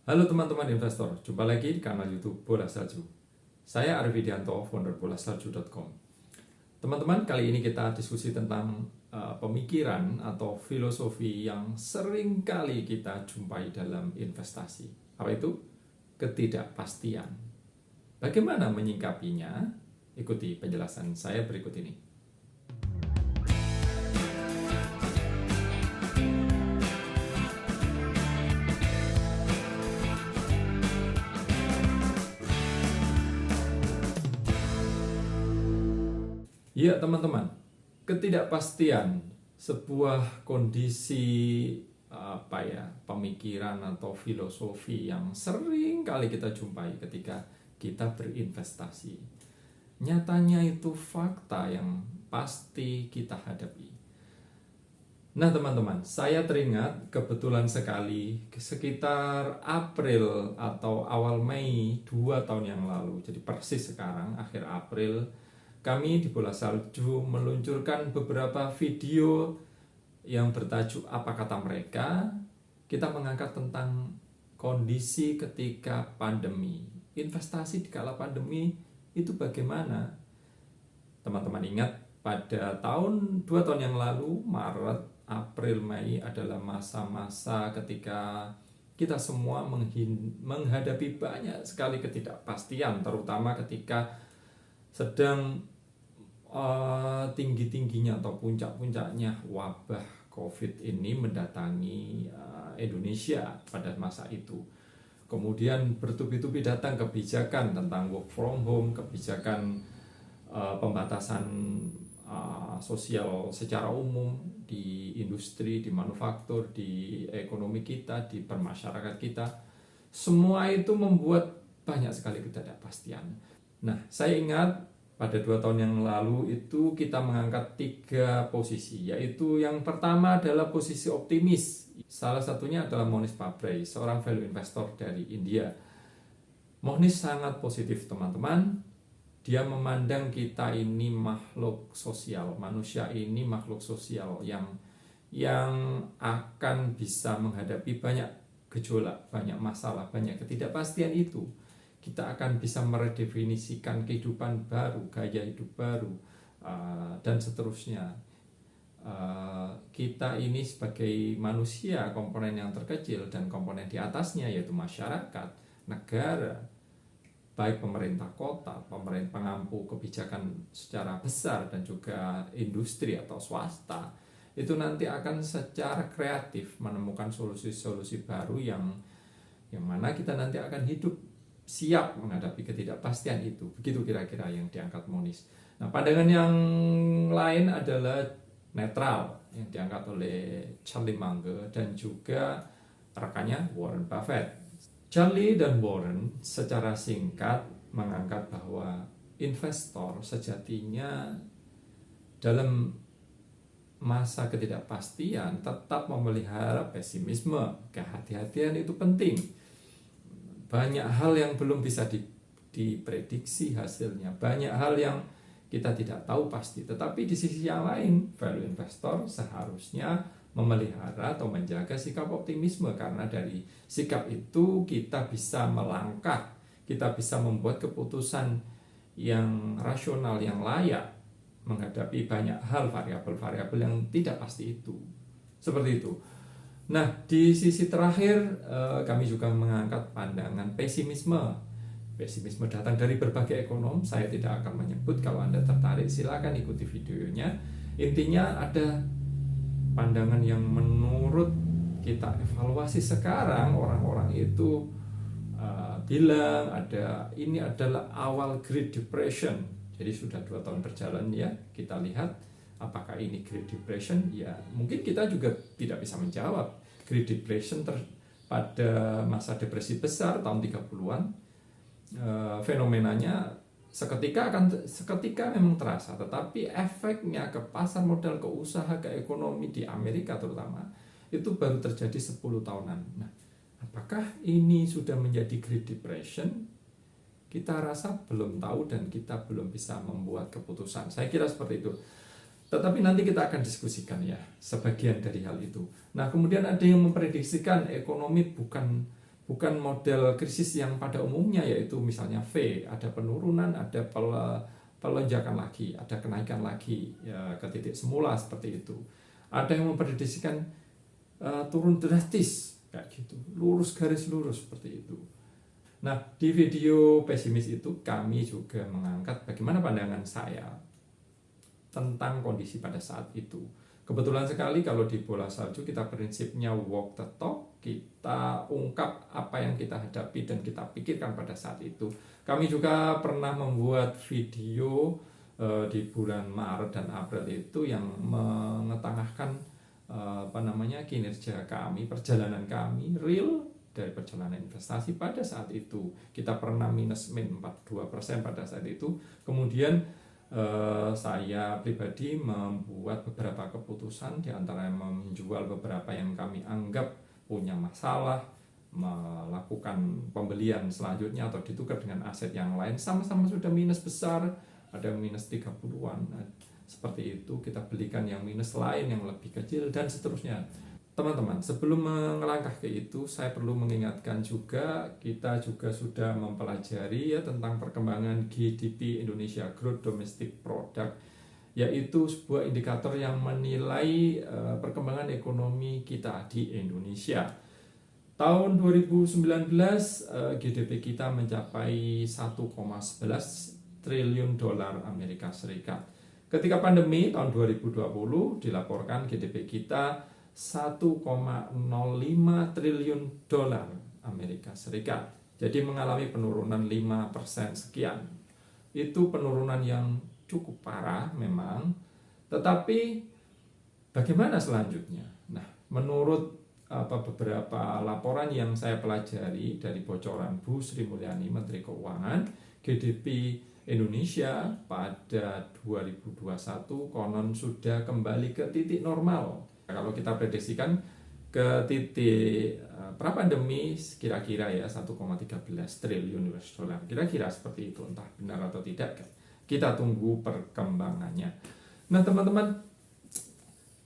Halo teman-teman investor, jumpa lagi di kanal YouTube Bola Salju. Saya Arif Widianto, founder bolasalju.com. Teman-teman, kali ini kita diskusi tentang pemikiran atau filosofi yang sering kali kita jumpai dalam investasi. Apa itu? Ketidakpastian. Bagaimana menyikapinya? Ikuti penjelasan saya berikut ini. Ya teman-teman, ketidakpastian sebuah kondisi pemikiran atau filosofi yang sering kali kita jumpai ketika kita berinvestasi. Nyatanya itu fakta yang pasti kita hadapi. Nah teman-teman, saya teringat kebetulan sekali sekitar April atau awal Mei 2 tahun yang lalu, jadi persis sekarang akhir April, kami di Bola Salju meluncurkan beberapa video yang bertajuk Apa Kata Mereka. Kita mengangkat tentang kondisi ketika pandemi. Investasi di kala pandemi itu bagaimana? Teman-teman ingat pada tahun 2 tahun yang lalu, Maret, April, Mei adalah masa-masa ketika kita semua menghadapi banyak sekali ketidakpastian, terutama ketika sedang tinggi-tingginya atau puncak-puncaknya wabah COVID ini mendatangi Indonesia pada masa itu. Kemudian bertubi-tubi datang kebijakan tentang work from home, kebijakan pembatasan sosial secara umum di industri, di manufaktur, di ekonomi kita, di permasyarakat kita. Semua itu membuat banyak sekali ketidakpastian. Nah, saya ingat pada 2 tahun yang lalu itu kita mengangkat 3 posisi, yaitu yang pertama adalah posisi optimis. Salah satunya adalah Mohnish Pabrai, seorang value investor dari India. Mohnish sangat positif teman-teman. Dia memandang kita ini makhluk sosial, manusia ini makhluk sosial yang akan bisa menghadapi banyak gejolak, banyak masalah, banyak ketidakpastian itu. Kita akan bisa meredefinisikan kehidupan baru, gaya hidup baru, dan seterusnya. Kita ini sebagai manusia, komponen yang terkecil dan komponen di atasnya yaitu masyarakat, negara, baik pemerintah kota, pemerintah pengampu kebijakan secara besar dan juga industri atau swasta, itu nanti akan secara kreatif menemukan solusi-solusi baru yang mana kita nanti akan hidup siap menghadapi ketidakpastian itu. Begitu kira-kira yang diangkat Mohnish. Nah, pandangan yang lain adalah netral yang diangkat oleh Charlie Munger dan juga rekannya Warren Buffett. Charlie dan Warren secara singkat mengangkat bahwa investor sejatinya dalam masa ketidakpastian tetap memelihara pesimisme. Kehati-hatian itu penting. Banyak hal yang belum bisa diprediksi hasilnya, banyak hal yang kita tidak tahu pasti. Tetapi di sisi yang lain, value investor seharusnya memelihara atau menjaga sikap optimisme, karena dari sikap itu kita bisa melangkah, kita bisa membuat keputusan yang rasional, yang layak menghadapi banyak hal, variabel-variabel yang tidak pasti itu. Seperti itu. Nah, di sisi terakhir kami juga mengangkat pandangan pesimisme. Pesimisme datang dari berbagai ekonom. Saya tidak akan menyebut, kalau Anda tertarik silakan ikuti videonya. Intinya ada pandangan yang menurut kita evaluasi sekarang, orang-orang itu bilang ini adalah awal Great Depression. Jadi sudah 2 tahun berjalan ya, kita lihat apakah ini Great Depression? Ya, mungkin kita juga tidak bisa menjawab. Great Depression pada masa depresi besar tahun 30-an, fenomenanya seketika memang terasa, tetapi efeknya ke pasar modal, ke usaha, ke ekonomi di Amerika terutama, itu baru terjadi 10 tahunan. Nah, apakah ini sudah menjadi Great Depression? Kita rasa belum tahu dan kita belum bisa membuat keputusan. Saya kira seperti itu. Tetapi nanti kita akan diskusikan ya sebagian dari hal itu. Nah, kemudian ada yang memprediksikan ekonomi bukan bukan model krisis yang pada umumnya, yaitu misalnya V, ada penurunan, ada pelonjakan lagi, ada kenaikan lagi ya, ke titik semula seperti itu. Ada yang memprediksikan turun drastis kayak gitu, lurus garis lurus seperti itu. Nah, di video pesimis itu kami juga mengangkat bagaimana pandangan saya tentang kondisi pada saat itu. Kebetulan sekali kalau di bola salju kita prinsipnya walk the talk, kita ungkap apa yang kita hadapi dan kita pikirkan pada saat itu. Kami juga pernah membuat video di bulan Maret dan April itu yang mengetengahkan kinerja kami, perjalanan kami real dari perjalanan investasi pada saat itu. Kita pernah minus 42% pada saat itu. Kemudian saya pribadi membuat beberapa keputusan, diantara yang menjual beberapa yang kami anggap punya masalah, melakukan pembelian selanjutnya atau ditukar dengan aset yang lain, sama-sama sudah minus besar, ada minus 30-an. Seperti itu, kita belikan yang minus lain yang lebih kecil dan seterusnya. Teman-teman, sebelum melangkah ke itu, saya perlu mengingatkan juga, kita juga sudah mempelajari ya tentang perkembangan GDP Indonesia, Gross Domestic Product, yaitu sebuah indikator yang menilai perkembangan ekonomi kita di Indonesia. Tahun 2019 GDP kita mencapai 1,11 triliun dolar Amerika Serikat. Ketika pandemi tahun 2020 dilaporkan GDP kita 1,05 triliun dolar Amerika Serikat. Jadi mengalami penurunan 5% sekian. Itu penurunan yang cukup parah memang. Tetapi bagaimana selanjutnya? Nah, menurut beberapa laporan yang saya pelajari dari bocoran Bu Sri Mulyani, Menteri Keuangan, GDP Indonesia pada 2021 konon sudah kembali ke titik normal. Kalau kita prediksikan ke titik pra-pandemi kira-kira ya 1,13 triliun US dollar. Kira-kira seperti itu, entah benar atau tidak. Kita tunggu perkembangannya. Nah, teman-teman,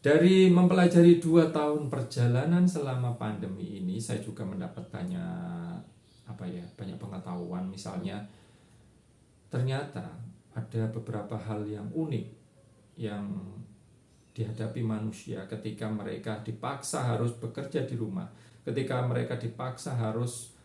dari mempelajari 2 tahun perjalanan selama pandemi ini, saya juga mendapat banyak pengetahuan. Misalnya, ternyata ada beberapa hal yang unik yang dihadapi manusia ketika mereka dipaksa harus bekerja di rumah, ketika mereka dipaksa harus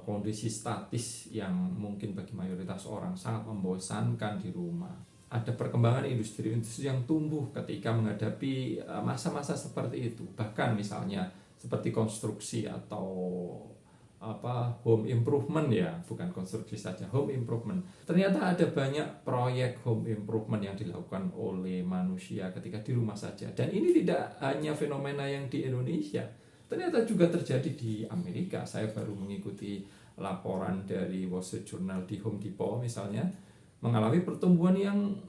kondisi statis yang mungkin bagi mayoritas orang sangat membosankan di rumah. Ada perkembangan industri-industri yang tumbuh ketika menghadapi masa-masa seperti itu. Bahkan misalnya seperti konstruksi atau home improvement ya, bukan konstruksi saja, home improvement. Ternyata ada banyak proyek home improvement yang dilakukan oleh manusia ketika di rumah saja. Dan ini tidak hanya fenomena yang di Indonesia, ternyata juga terjadi di Amerika. Saya baru mengikuti laporan dari Wall Street Journal di Home Depot misalnya, mengalami pertumbuhan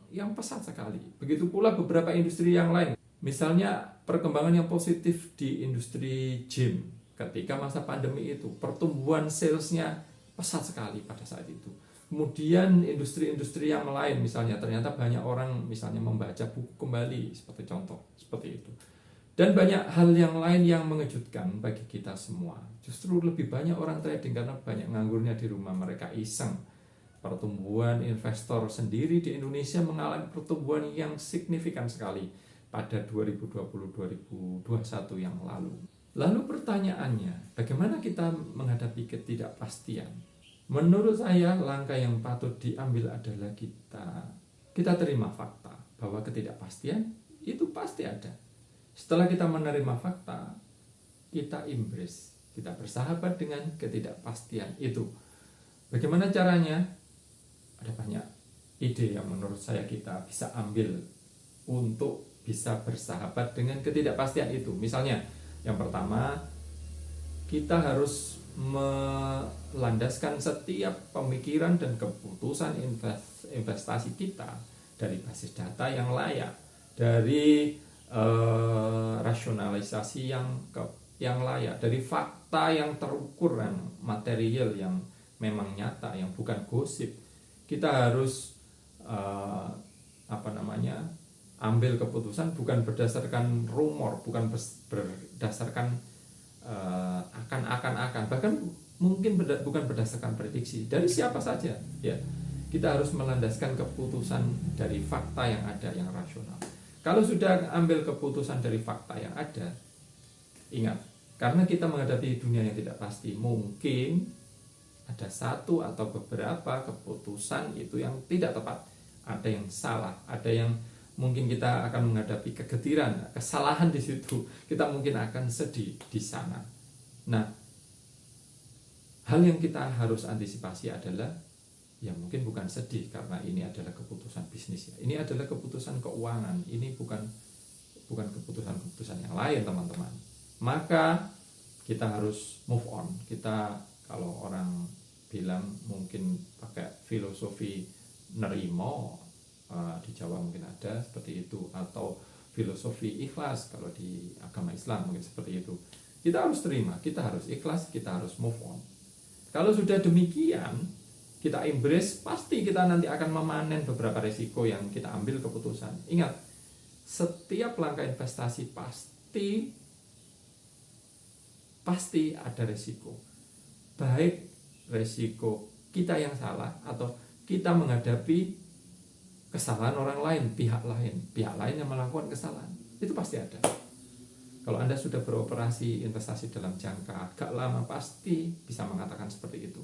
yang pesat sekali. Begitu pula beberapa industri yang lain. Misalnya perkembangan yang positif di industri gym. Ketika masa pandemi itu, pertumbuhan salesnya pesat sekali pada saat itu. Kemudian industri-industri yang lain, misalnya ternyata banyak orang misalnya membaca buku kembali, seperti contoh, seperti itu. Dan banyak hal yang lain yang mengejutkan bagi kita semua. Justru lebih banyak orang trading karena banyak nganggurnya di rumah, mereka iseng. Pertumbuhan investor sendiri di Indonesia mengalami pertumbuhan yang signifikan sekali pada 2020-2021 yang lalu. Lalu pertanyaannya, bagaimana kita menghadapi ketidakpastian? Menurut saya, langkah yang patut diambil adalah kita terima fakta bahwa ketidakpastian itu pasti ada. Setelah kita menerima fakta, kita embrace, kita bersahabat dengan ketidakpastian itu. Bagaimana caranya? Ada banyak ide yang menurut saya kita bisa ambil untuk bisa bersahabat dengan ketidakpastian itu. Misalnya, yang pertama, kita harus melandaskan setiap pemikiran dan keputusan investasi kita dari basis data yang layak, dari rasionalisasi yang layak, dari fakta yang terukur dan material yang memang nyata, yang bukan gosip. Kita harus ambil keputusan bukan berdasarkan rumor, bukan berdasarkan akan bahkan mungkin bukan berdasarkan prediksi dari siapa saja ya. Kita harus melandaskan keputusan dari fakta yang ada, yang rasional. Kalau sudah ambil keputusan dari fakta yang ada, ingat, karena kita menghadapi dunia yang tidak pasti, mungkin ada satu atau beberapa keputusan itu yang tidak tepat, ada yang salah, ada yang mungkin kita akan menghadapi kegetiran, kesalahan di situ, kita mungkin akan sedih di sana. Nah, hal yang kita harus antisipasi adalah, ya mungkin bukan sedih karena ini adalah keputusan bisnis ya, ini adalah keputusan keuangan, ini bukan keputusan yang lain teman-teman. Maka kita harus move on. Kita, kalau orang bilang mungkin pakai filosofi nerimo, di Jawa mungkin ada seperti itu, atau filosofi ikhlas kalau di agama Islam mungkin seperti itu. Kita harus terima, kita harus ikhlas, kita harus move on. Kalau sudah demikian, kita embrace, pasti kita nanti akan memanen beberapa resiko yang kita ambil keputusan. Ingat, setiap langkah investasi pasti ada resiko. Baik resiko kita yang salah atau kita menghadapi kesalahan orang lain, pihak lain yang melakukan kesalahan, itu pasti ada. Kalau Anda sudah beroperasi investasi dalam jangka agak lama, pasti bisa mengatakan seperti itu.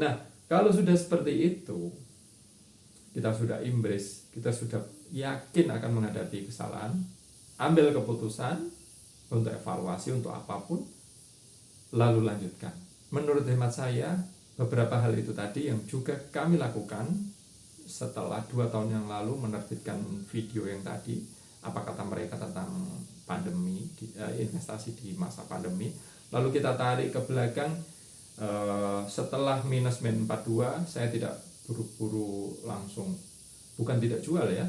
Nah, kalau sudah seperti itu, kita sudah embrace, kita sudah yakin akan menghadapi kesalahan, ambil keputusan untuk evaluasi, untuk apapun, lalu lanjutkan. Menurut hemat saya, beberapa hal itu tadi yang juga kami lakukan setelah 2 tahun yang lalu menerbitkan video yang tadi, apa kata mereka tentang pandemi, investasi di masa pandemi. Lalu kita tarik ke belakang, setelah minus 42, saya tidak buru-buru langsung, bukan tidak jual ya,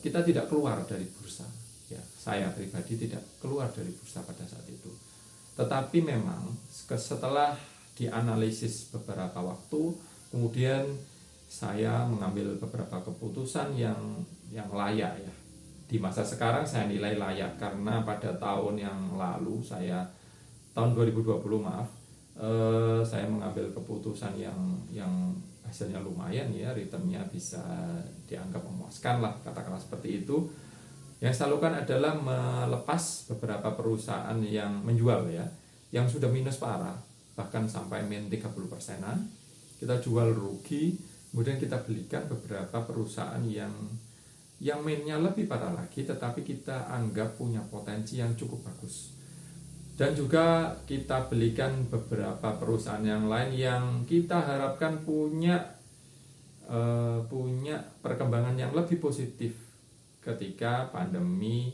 kita tidak keluar dari bursa ya, saya pribadi tidak keluar dari bursa pada saat itu. Tetapi memang setelah dianalisis beberapa waktu, kemudian saya mengambil beberapa keputusan yang layak ya. Di masa sekarang saya nilai layak karena pada tahun yang lalu, tahun 2020 maaf, saya mengambil keputusan yang hasilnya lumayan ya, returnnya bisa dianggap memuaskan lah, katakanlah seperti itu. Yang saya lakukan adalah melepas beberapa perusahaan yang menjual ya, yang sudah minus parah, bahkan sampai min 30%-an, kita jual rugi, kemudian kita belikan beberapa perusahaan yang minnya lebih parah lagi, tetapi kita anggap punya potensi yang cukup bagus. Dan juga kita belikan beberapa perusahaan yang lain yang kita harapkan punya perkembangan yang lebih positif ketika pandemi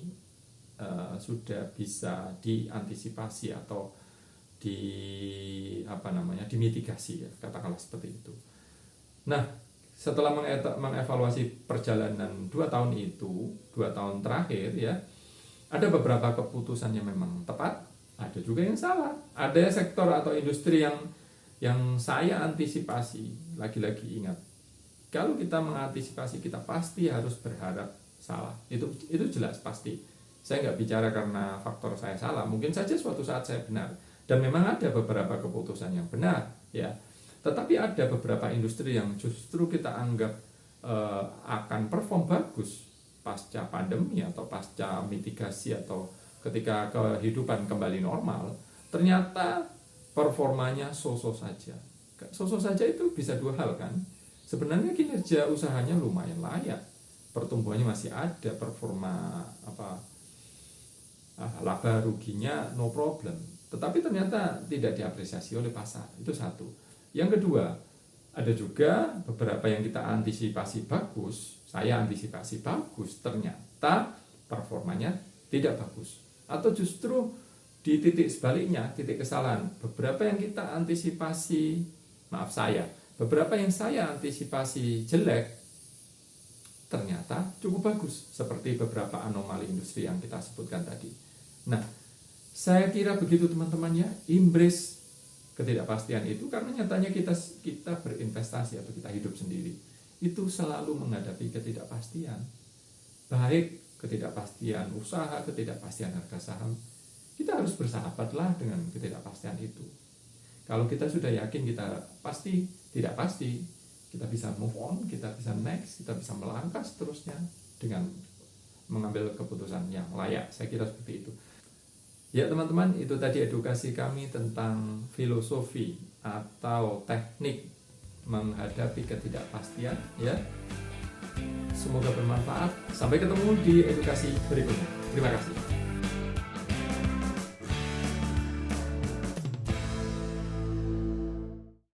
sudah bisa diantisipasi atau dimitigasi ya, katakanlah seperti itu. Nah, setelah mengevaluasi perjalanan 2 tahun itu, 2 tahun terakhir ya, ada beberapa keputusan yang memang tepat, ada juga yang salah. Ada sektor atau industri yang saya antisipasi. Lagi-lagi ingat, kalau kita mengantisipasi, kita pasti harus berharap salah. Itu jelas pasti. Saya nggak bicara karena faktor saya salah, mungkin saja suatu saat saya benar. Dan memang ada beberapa keputusan yang benar ya. Tetapi ada beberapa industri yang justru kita anggap akan perform bagus pasca pandemi atau pasca mitigasi atau ketika kehidupan kembali normal, ternyata performanya so-so saja. So-so saja itu bisa 2 hal kan. Sebenarnya kinerja usahanya lumayan layak, pertumbuhannya masih ada, performa laba ruginya no problem. Tetapi ternyata tidak diapresiasi oleh pasar. Itu satu. Yang kedua, ada juga beberapa yang kita antisipasi bagus, saya antisipasi bagus, ternyata performanya tidak bagus. Atau justru di titik sebaliknya, titik kesalahan. Beberapa yang kita antisipasi, beberapa yang saya antisipasi jelek, ternyata cukup bagus. Seperti beberapa anomali industri yang kita sebutkan tadi. Nah, saya kira begitu teman-teman ya, embrace ketidakpastian itu, karena nyatanya kita berinvestasi atau kita hidup sendiri itu selalu menghadapi ketidakpastian, baik ketidakpastian usaha, ketidakpastian harga saham. kita harus bersahabatlah dengan ketidakpastian itu. Kalau kita sudah yakin kita pasti tidak pasti, kita bisa move on, kita bisa next, kita bisa melangkah seterusnya dengan mengambil keputusan yang layak. Saya kira seperti itu. Ya teman-teman, itu tadi edukasi kami tentang filosofi atau teknik menghadapi ketidakpastian ya. Semoga bermanfaat. Sampai ketemu di edukasi berikutnya. Terima kasih.